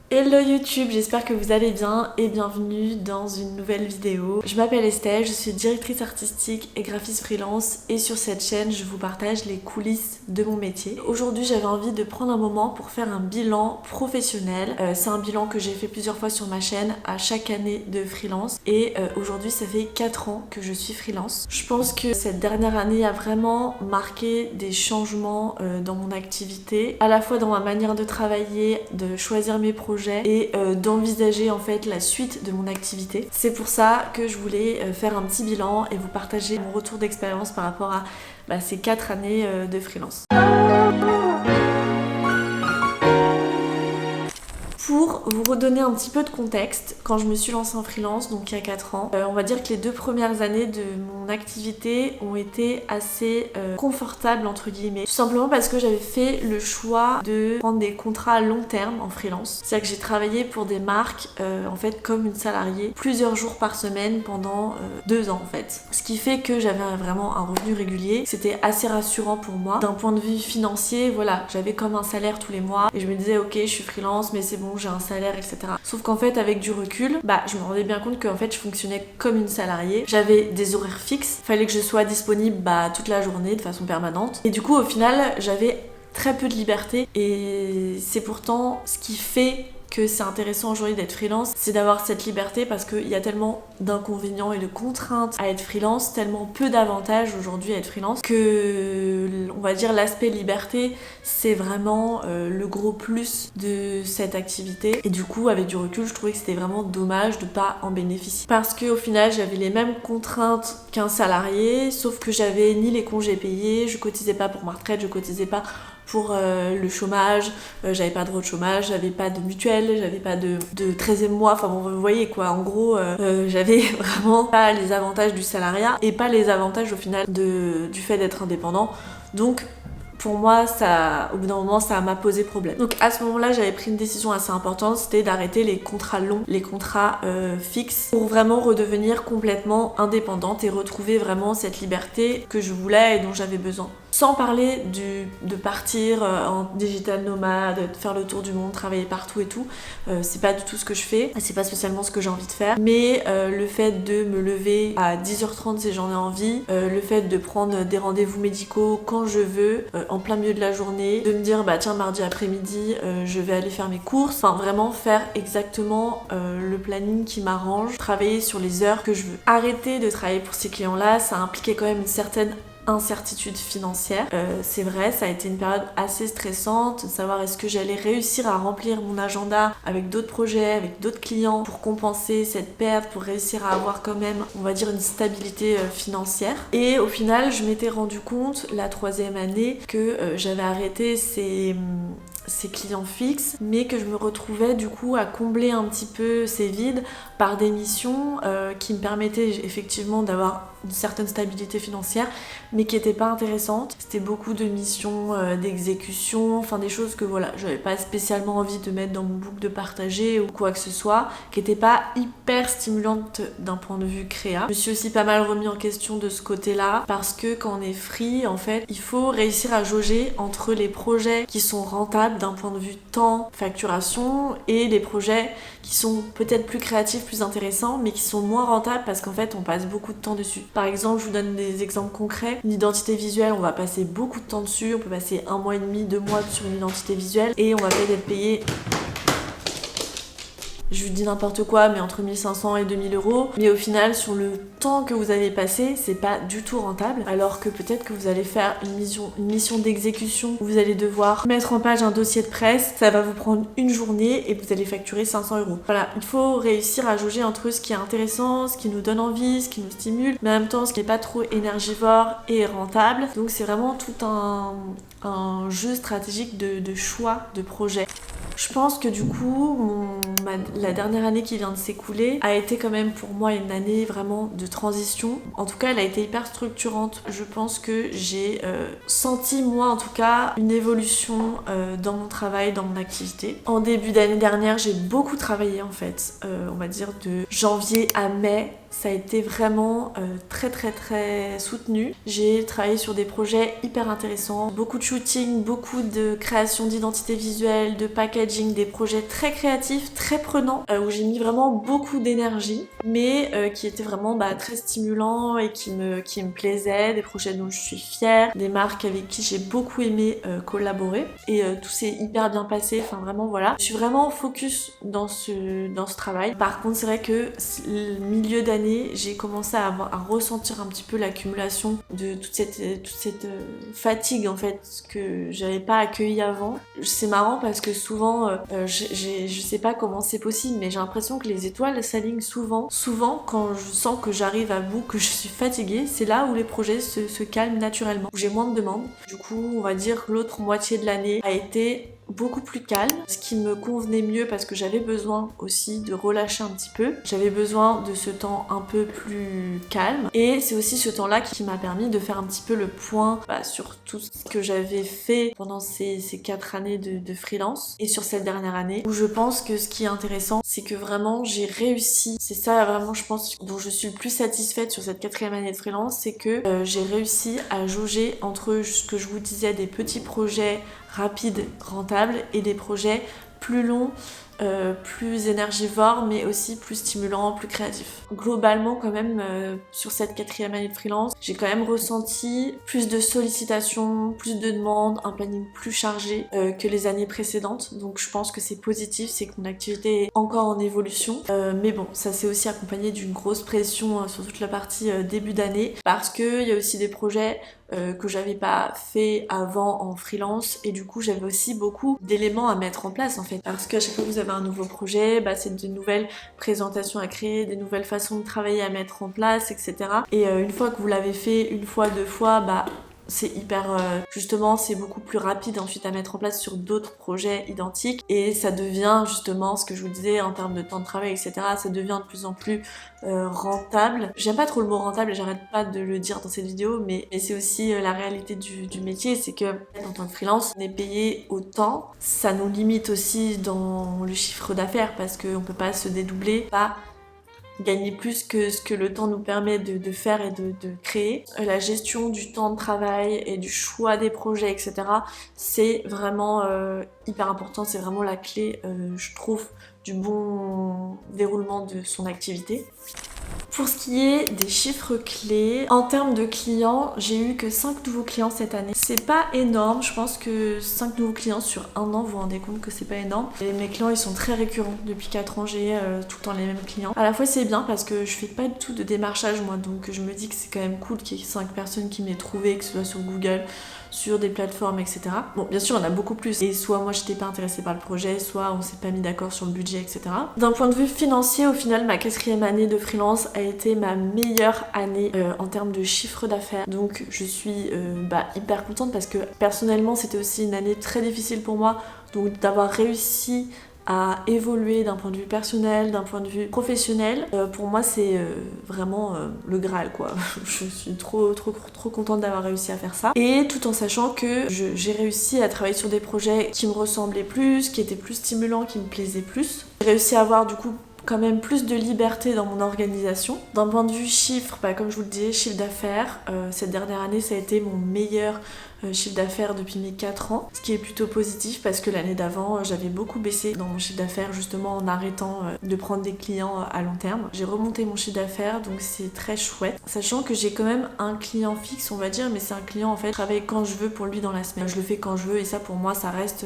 Hello YouTube, j'espère que vous allez bien et bienvenue dans une nouvelle vidéo. Je m'appelle Estelle, je suis directrice artistique et graphiste freelance et sur cette chaîne je vous partage les coulisses de mon métier. Aujourd'hui j'avais envie de prendre un moment pour faire un bilan professionnel. C'est un bilan que j'ai fait plusieurs fois sur ma chaîne à chaque année de freelance et aujourd'hui ça fait 4 ans que je suis freelance. Je pense que cette dernière année a vraiment marqué des changements dans mon activité, à la fois dans ma manière de travailler, de choisir mes projets et d'envisager en fait la suite de mon activité. C'est pour ça que je voulais faire un petit bilan et vous partager mon retour d'expérience par rapport à ces 4 années de freelance. Pour vous redonner un petit peu de contexte, quand je me suis lancée en freelance, donc il y a 4 ans, on va dire que les 2 premières années de mon activité ont été assez confortables entre guillemets. Tout simplement parce que j'avais fait le choix de prendre des contrats à long terme en freelance. C'est-à-dire que j'ai travaillé pour des marques en fait comme une salariée plusieurs jours par semaine pendant 2 ans en fait. Ce qui fait que j'avais vraiment un revenu régulier. C'était assez rassurant pour moi. D'un point de vue financier, voilà, j'avais comme un salaire tous les mois et je me disais ok je suis freelance mais c'est bon, j'ai un salaire, etc. Sauf qu'en fait, avec du recul, je me rendais bien compte qu'en fait, je fonctionnais comme une salariée. J'avais des horaires fixes, fallait que je sois disponible toute la journée de façon permanente. Et du coup, au final, j'avais très peu de liberté et c'est pourtant ce qui fait que c'est intéressant aujourd'hui d'être freelance, c'est d'avoir cette liberté parce qu'il y a tellement d'inconvénients et de contraintes à être freelance, tellement peu d'avantages aujourd'hui à être freelance que on va dire l'aspect liberté c'est vraiment le gros plus de cette activité et du coup avec du recul je trouvais que c'était vraiment dommage de pas en bénéficier parce qu'au final j'avais les mêmes contraintes qu'un salarié sauf que j'avais ni les congés payés, je cotisais pas pour ma retraite, je cotisais pas pour le chômage, j'avais pas de droit de chômage, j'avais pas de mutuelle, j'avais pas de 13e mois, enfin bon vous voyez quoi, en gros j'avais vraiment pas les avantages du salariat et pas les avantages au final du fait d'être indépendant. Donc pour moi, au bout d'un moment, ça m'a posé problème. Donc à ce moment-là, j'avais pris une décision assez importante, c'était d'arrêter les contrats longs, les contrats fixes, pour vraiment redevenir complètement indépendante et retrouver vraiment cette liberté que je voulais et dont j'avais besoin. Sans parler de partir en digital nomade, de faire le tour du monde, travailler partout et tout, c'est pas du tout ce que je fais, c'est pas spécialement ce que j'ai envie de faire, mais le fait de me lever à 10h30 si j'en ai envie, le fait de prendre des rendez-vous médicaux quand je veux, en plein milieu de la journée, de me dire tiens mardi après-midi je vais aller faire mes courses, enfin vraiment faire exactement le planning qui m'arrange, travailler sur les heures que je veux. Arrêter de travailler pour ces clients-là, ça impliquait quand même une certaine incertitude financière. C'est vrai, ça a été une période assez stressante, de savoir est-ce que j'allais réussir à remplir mon agenda avec d'autres projets, avec d'autres clients pour compenser cette perte, pour réussir à avoir quand même, on va dire, une stabilité financière. Et au final, je m'étais rendu compte, la 3e année, que j'avais arrêté ces clients fixes, mais que je me retrouvais du coup à combler un petit peu ces vides par des missions qui me permettaient effectivement d'avoir une certaine stabilité financière, mais qui n'étaient pas intéressantes. C'était beaucoup de missions d'exécution, enfin des choses que voilà, j'avais pas spécialement envie de mettre dans mon book de partager ou quoi que ce soit, qui n'étaient pas hyper stimulantes d'un point de vue créa. Je me suis aussi pas mal remis en question de ce côté-là, parce que quand on est free, en fait, il faut réussir à jauger entre les projets qui sont rentables d'un point de vue temps, facturation, et les projets qui sont peut-être plus créatifs, plus intéressants, mais qui sont moins rentables parce qu'en fait on passe beaucoup de temps dessus. Par exemple, je vous donne des exemples concrets. Une identité visuelle, on va passer beaucoup de temps dessus, on peut passer 1 mois et demi, 2 mois sur une identité visuelle et on va peut-être être payé, je vous dis n'importe quoi, mais entre 1500 et 2000 euros. Mais au final, sur le temps que vous avez passé, c'est pas du tout rentable. Alors que peut-être que vous allez faire une mission d'exécution où vous allez devoir mettre en page un dossier de presse. Ça va vous prendre une journée et vous allez facturer 500 euros. Voilà, il faut réussir à jauger entre ce qui est intéressant, ce qui nous donne envie, ce qui nous stimule, mais en même temps ce qui n'est pas trop énergivore et rentable. Donc c'est vraiment tout un jeu stratégique de choix de projet. Je pense que du coup, la dernière année qui vient de s'écouler a été quand même pour moi une année vraiment de transition. En tout cas, elle a été hyper structurante. Je pense que j'ai senti, moi en tout cas, une évolution dans mon travail, dans mon activité. En début d'année dernière, j'ai beaucoup travaillé en fait, on va dire de janvier à mai. Ça a été vraiment très soutenu. J'ai travaillé sur des projets hyper intéressants, beaucoup de shooting, beaucoup de création d'identité visuelle, de packaging, packaging, des projets très créatifs, très prenants, où j'ai mis vraiment beaucoup d'énergie, mais qui étaient vraiment très stimulants et qui me plaisaient, des projets dont je suis fière, des marques avec qui j'ai beaucoup aimé collaborer, et tout s'est hyper bien passé, enfin vraiment voilà. Je suis vraiment focus dans ce travail. Par contre c'est vrai que le milieu d'année, j'ai commencé à ressentir un petit peu l'accumulation de toute cette fatigue en fait que j'avais pas accueillie avant. C'est marrant parce que souvent, je sais pas comment c'est possible, mais j'ai l'impression que les étoiles s'alignent souvent. Souvent, quand je sens que j'arrive à bout, que je suis fatiguée, c'est là où les projets se calment naturellement, où j'ai moins de demandes. Du coup, on va dire que l'autre moitié de l'année a été beaucoup plus calme, ce qui me convenait mieux parce que j'avais besoin aussi de relâcher un petit peu. J'avais besoin de ce temps un peu plus calme, et c'est aussi ce temps-là qui m'a permis de faire un petit peu le point sur tout ce que j'avais fait pendant ces 4 années de freelance et sur cette dernière année, où je pense que ce qui est intéressant, c'est que vraiment j'ai réussi. C'est ça vraiment, je pense, dont je suis le plus satisfaite sur cette 4e année de freelance, c'est que j'ai réussi à jauger entre ce que je vous disais, des petits projets rapides, rentables, et des projets plus longs, plus énergivores, mais aussi plus stimulants, plus créatifs. Globalement, quand même, sur cette 4e année de freelance, j'ai quand même ressenti plus de sollicitations, plus de demandes, un planning plus chargé que les années précédentes. Donc je pense que c'est positif, c'est que mon activité est encore en évolution. Mais bon, ça s'est aussi accompagné d'une grosse pression sur toute la partie début d'année, parce qu'il y a aussi des projets que j'avais pas fait avant en freelance, et du coup j'avais aussi beaucoup d'éléments à mettre en place en fait, parce qu'à chaque fois que vous avez un nouveau projet, c'est de nouvelles présentations à créer, des nouvelles façons de travailler à mettre en place, etc. Et une fois que vous l'avez fait une fois, 2 fois, c'est hyper justement, c'est beaucoup plus rapide ensuite à mettre en place sur d'autres projets identiques, et ça devient justement ce que je vous disais en termes de temps de travail, etc. Ça devient de plus en plus rentable. J'aime pas trop le mot rentable et j'arrête pas de le dire dans cette vidéo, mais c'est aussi la réalité du métier, c'est que en tant que freelance, on est payé au temps. Ça nous limite aussi dans le chiffre d'affaires parce qu'on peut pas se dédoubler, pas gagner plus que ce que le temps nous permet de faire et de créer. La gestion du temps de travail et du choix des projets, etc. c'est vraiment hyper important, c'est vraiment la clé, je trouve, du bon déroulement de son activité. Pour ce qui est des chiffres clés, en termes de clients, j'ai eu que 5 nouveaux clients cette année. C'est pas énorme, je pense que 5 nouveaux clients sur un an, vous vous rendez compte que c'est pas énorme. Et mes clients, ils sont très récurrents. Depuis 4 ans, j'ai tout le temps les mêmes clients. À la fois, c'est bien parce que je fais pas du tout de démarchage, moi, donc je me dis que c'est quand même cool qu'il y ait 5 personnes qui m'aient trouvé, que ce soit sur Google, sur des plateformes, etc. Bon, bien sûr, il y en a beaucoup plus. Et soit moi, j'étais pas intéressée par le projet, soit on s'est pas mis d'accord sur le budget, etc. D'un point de vue financier, au final, ma 4e année de freelance a été ma meilleure année en termes de chiffre d'affaires. Donc, je suis hyper contente parce que personnellement, c'était aussi une année très difficile pour moi. Donc, d'avoir réussi à évoluer d'un point de vue personnel, d'un point de vue professionnel, pour moi c'est vraiment le Graal quoi. Je suis trop contente d'avoir réussi à faire ça, et tout en sachant que j'ai réussi à travailler sur des projets qui me ressemblaient plus, qui étaient plus stimulants, qui me plaisaient plus. J'ai réussi à avoir du coup quand même plus de liberté dans mon organisation. D'un point de vue chiffre, comme je vous le disais, chiffre d'affaires, cette dernière année ça a été mon meilleur chiffre d'affaires depuis mes 4 ans, ce qui est plutôt positif parce que l'année d'avant j'avais beaucoup baissé dans mon chiffre d'affaires justement en arrêtant de prendre des clients à long terme. J'ai remonté mon chiffre d'affaires, donc c'est très chouette, sachant que j'ai quand même un client fixe on va dire, mais c'est un client en fait, je travaille quand je veux pour lui dans la semaine, je le fais quand je veux, et ça pour moi ça reste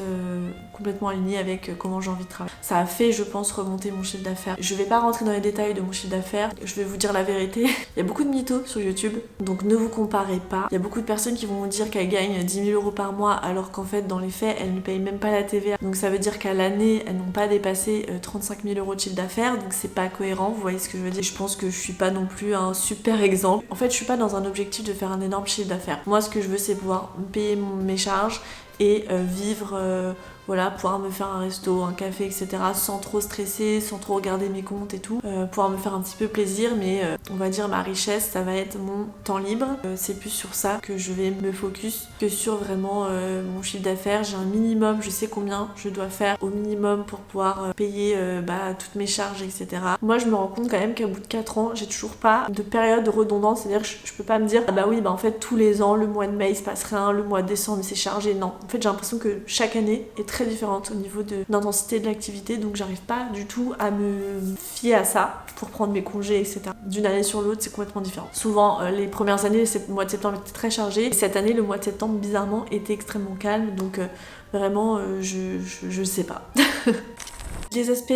complètement aligné avec comment j'ai envie de travailler. Ça a fait je pense remonter mon chiffre d'affaires. Je vais pas rentrer dans les détails de mon chiffre d'affaires, je vais vous dire la vérité. Il y a beaucoup de mythos sur YouTube, donc ne vous comparez pas. Il y a beaucoup de personnes qui vont vous dire qu'elles gagnent 10 000 € par mois alors qu'en fait dans les faits elles ne payent même pas la TVA, donc ça veut dire qu'à l'année elles n'ont pas dépassé 35 000 € de chiffre d'affaires, donc c'est pas cohérent, vous voyez ce que je veux dire. Je pense que je suis pas non plus un super exemple. En fait je suis pas dans un objectif de faire un énorme chiffre d'affaires. Moi ce que je veux c'est pouvoir me payer mes charges et vivre, pouvoir me faire un resto, un café, etc. sans trop stresser, sans trop regarder mes comptes et tout, pouvoir me faire un petit peu plaisir, mais on va dire ma richesse ça va être mon temps libre. C'est plus sur ça que je vais me focus que sur vraiment mon chiffre d'affaires. J'ai un minimum, je sais combien je dois faire au minimum pour pouvoir payer toutes mes charges, etc. Moi je me rends compte quand même qu'à bout de 4 ans j'ai toujours pas de période redondante, c'est-à-dire que je peux pas me dire en fait tous les ans le mois de mai il se passe rien, le mois de décembre c'est chargé. Non, en fait j'ai l'impression que chaque année est très différentes au niveau de l'intensité de l'activité, donc j'arrive pas du tout à me fier à ça pour prendre mes congés, etc. D'une année sur l'autre, c'est complètement différent. Souvent, les premières années, le mois de septembre était très chargé. Et cette année, le mois de septembre, bizarrement, était extrêmement calme, donc vraiment, je sais pas. Les aspects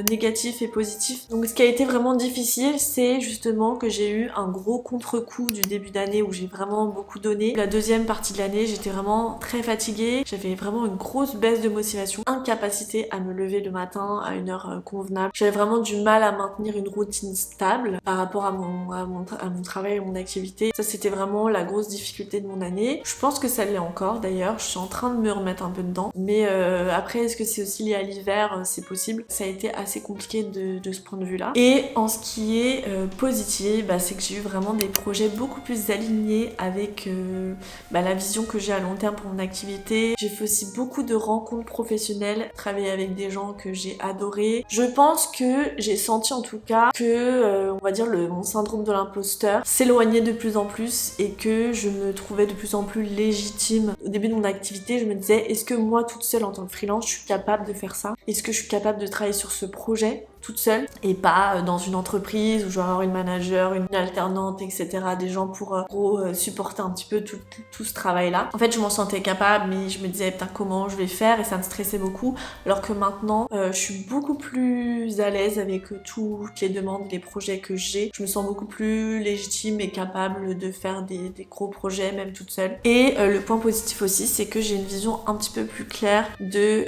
négatifs et positifs. Donc ce qui a été vraiment difficile, c'est justement que j'ai eu un gros contre-coup du début d'année où j'ai vraiment beaucoup donné. La deuxième partie de l'année, j'étais vraiment très fatiguée. J'avais vraiment une grosse baisse de motivation, incapacité à me lever le matin à une heure convenable. J'avais vraiment du mal à maintenir une routine stable par rapport à mon travail et mon activité. Ça, c'était vraiment la grosse difficulté de mon année. Je pense que ça l'est encore d'ailleurs. Je suis en train de me remettre un peu dedans. Mais après, est-ce que c'est aussi lié à l'hiver? C'est possible. Ça a été assez compliqué de ce point de vue là. Et en ce qui est positif, c'est que j'ai eu vraiment des projets beaucoup plus alignés avec la vision que j'ai à long terme pour mon activité. J'ai fait aussi beaucoup de rencontres professionnelles, travailler avec des gens que j'ai adorés. Je pense que j'ai senti en tout cas que on va dire mon syndrome de l'imposteur s'éloignait de plus en plus et que je me trouvais de plus en plus légitime. Au début de mon activité, je me disais, est-ce que moi toute seule en tant que freelance, je suis capable de faire ça? Est-ce que je suis capable de travailler sur ce projet toute seule et pas dans une entreprise où je vais avoir une manager, une alternante, etc. Des gens pour supporter un petit peu tout ce travail-là. En fait, je m'en sentais capable, mais je me disais putain comment je vais faire et ça me stressait beaucoup. Alors que maintenant, je suis beaucoup plus à l'aise avec toutes les demandes, les projets que j'ai. Je me sens beaucoup plus légitime et capable de faire des gros projets, même toute seule. Et le point positif aussi, c'est que j'ai une vision un petit peu plus claire de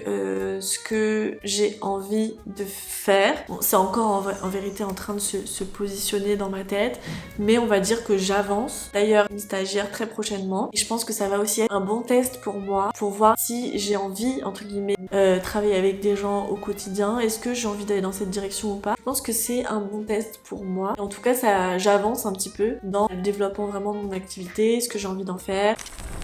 ce que j'ai envie de faire. Bon, c'est encore en vérité en train de se positionner dans ma tête, mais on va dire que j'avance. D'ailleurs, une stagiaire très prochainement. Et je pense que ça va aussi être un bon test pour moi, pour voir si j'ai envie, entre guillemets, travailler avec des gens au quotidien. Est-ce que j'ai envie d'aller dans cette direction ou pas? Je pense que c'est un bon test pour moi. Et en tout cas, j'avance un petit peu dans le développement vraiment de mon activité, ce que j'ai envie d'en faire.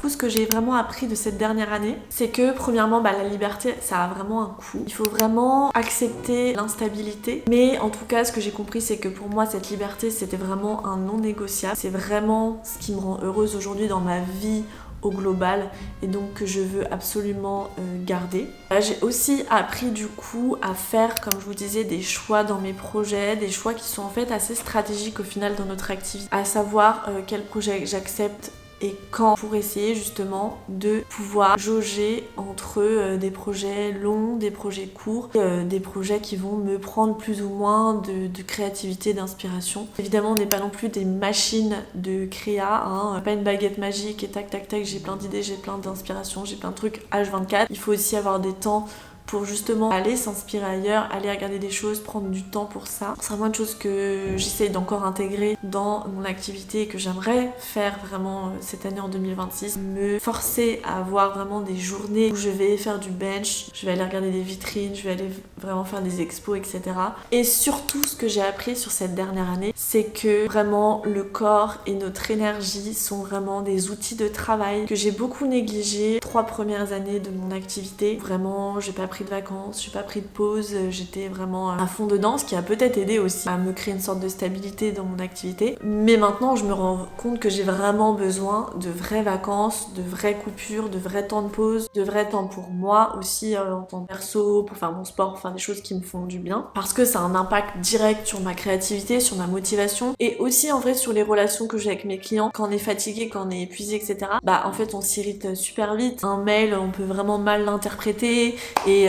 Ce que j'ai vraiment appris de cette dernière année, c'est que premièrement, la liberté, ça a vraiment un coût. Il faut vraiment accepter l'instabilité. Mais en tout cas, ce que j'ai compris, c'est que pour moi, cette liberté, c'était vraiment un non négociable. C'est vraiment ce qui me rend heureuse aujourd'hui dans ma vie au global et donc que je veux absolument garder. J'ai aussi appris du coup à faire, comme je vous disais, des choix dans mes projets, des choix qui sont en fait assez stratégiques au final dans notre activité, à savoir quel projet j'accepte et quand, pour essayer justement de pouvoir jauger entre des projets longs, des projets courts, des projets qui vont me prendre plus ou moins de créativité, d'inspiration. Évidemment, on n'est pas non plus des machines de créa, pas une baguette magique et tac tac tac, j'ai plein d'idées, j'ai plein d'inspirations, j'ai plein de trucs H24. Il faut aussi avoir des temps pour justement aller s'inspirer ailleurs, aller regarder des choses, prendre du temps pour ça. C'est vraiment une chose que j'essaye d'encore intégrer dans mon activité et que j'aimerais faire vraiment cette année en 2026. Me forcer à avoir vraiment des journées où je vais faire du bench, je vais aller regarder des vitrines, je vais aller vraiment faire des expos, etc. Et surtout, ce que j'ai appris sur cette dernière année, c'est que vraiment le corps et notre énergie sont vraiment des outils de travail que j'ai beaucoup négligé 3 premières années de mon activité. Vraiment, j'ai pas pris de vacances, j'ai pas pris de pause, j'étais vraiment à fond dedans, ce qui a peut-être aidé aussi à me créer une sorte de stabilité dans mon activité. Mais maintenant, je me rends compte que j'ai vraiment besoin de vraies vacances, de vraies coupures, de vrais temps de pause, de vrais temps pour moi aussi en tant que perso, pour faire mon sport, pour faire des choses qui me font du bien. Parce que ça a un impact direct sur ma créativité, sur ma motivation et aussi en vrai sur les relations que j'ai avec mes clients. Quand on est fatigué, quand on est épuisé, etc. En fait, on s'irrite super vite. Un mail, on peut vraiment mal l'interpréter et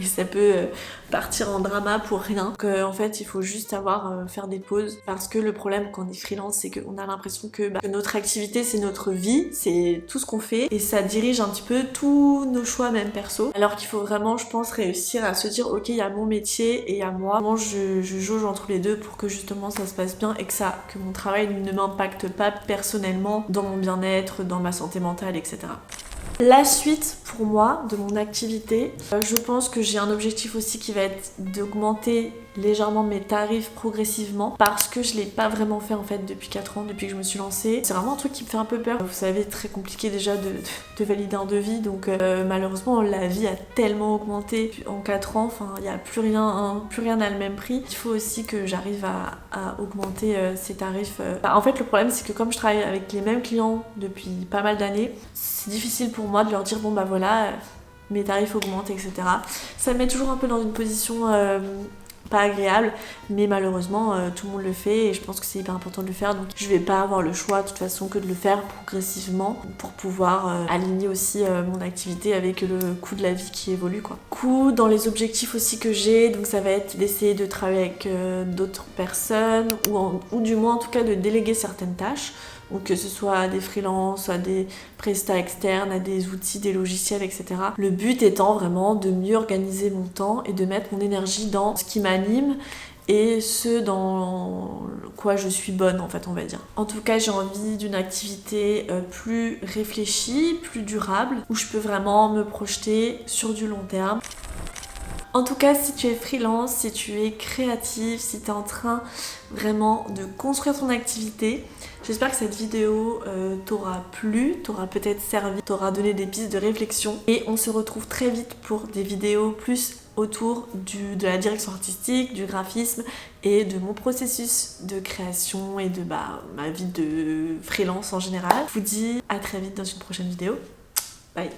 ça peut partir en drama pour rien. Donc en fait, il faut juste faire des pauses parce que le problème quand on est freelance, c'est qu'on a l'impression que notre activité, c'est notre vie, c'est tout ce qu'on fait et ça dirige un petit peu tous nos choix même perso. Alors qu'il faut vraiment, je pense, réussir à se dire ok, il y a mon métier et il y a moi. Comment je jauge entre les deux pour que justement ça se passe bien et que mon travail ne m'impacte pas personnellement dans mon bien-être, dans ma santé mentale, etc. La suite pour moi de mon activité, je pense que j'ai un objectif aussi qui va être d'augmenter légèrement mes tarifs progressivement parce que je l'ai pas vraiment fait en fait depuis 4 ans, depuis que je me suis lancée. C'est vraiment un truc qui me fait un peu peur. Vous savez, très compliqué déjà de valider un devis, donc malheureusement la vie a tellement augmenté en 4 ans, il n'y a plus rien à le même prix. Il faut aussi que j'arrive à augmenter ces tarifs. En fait le problème c'est que comme je travaille avec les mêmes clients depuis pas mal d'années, c'est difficile pour moi de leur dire bon voilà mes tarifs augmentent, etc. Ça me met toujours un peu dans une position pas agréable, mais malheureusement tout le monde le fait et je pense que c'est hyper important de le faire, donc je vais pas avoir le choix de toute façon que de le faire progressivement pour pouvoir aligner aussi mon activité avec le coût de la vie qui évolue quoi. Du coup, dans les objectifs aussi que j'ai, donc ça va être d'essayer de travailler avec d'autres personnes ou du moins en tout cas de déléguer certaines tâches. Donc que ce soit à des freelances, à des prestats externes, à des outils, des logiciels, etc. Le but étant vraiment de mieux organiser mon temps et de mettre mon énergie dans ce qui m'anime et ce dans quoi je suis bonne en fait on va dire. En tout cas j'ai envie d'une activité plus réfléchie, plus durable, où je peux vraiment me projeter sur du long terme. En tout cas, si tu es freelance, si tu es créatif, si tu es en train vraiment de construire ton activité, j'espère que cette vidéo t'aura plu, t'aura peut-être servi, t'aura donné des pistes de réflexion. Et on se retrouve très vite pour des vidéos plus autour de la direction artistique, du graphisme et de mon processus de création et de ma vie de freelance en général. Je vous dis à très vite dans une prochaine vidéo. Bye!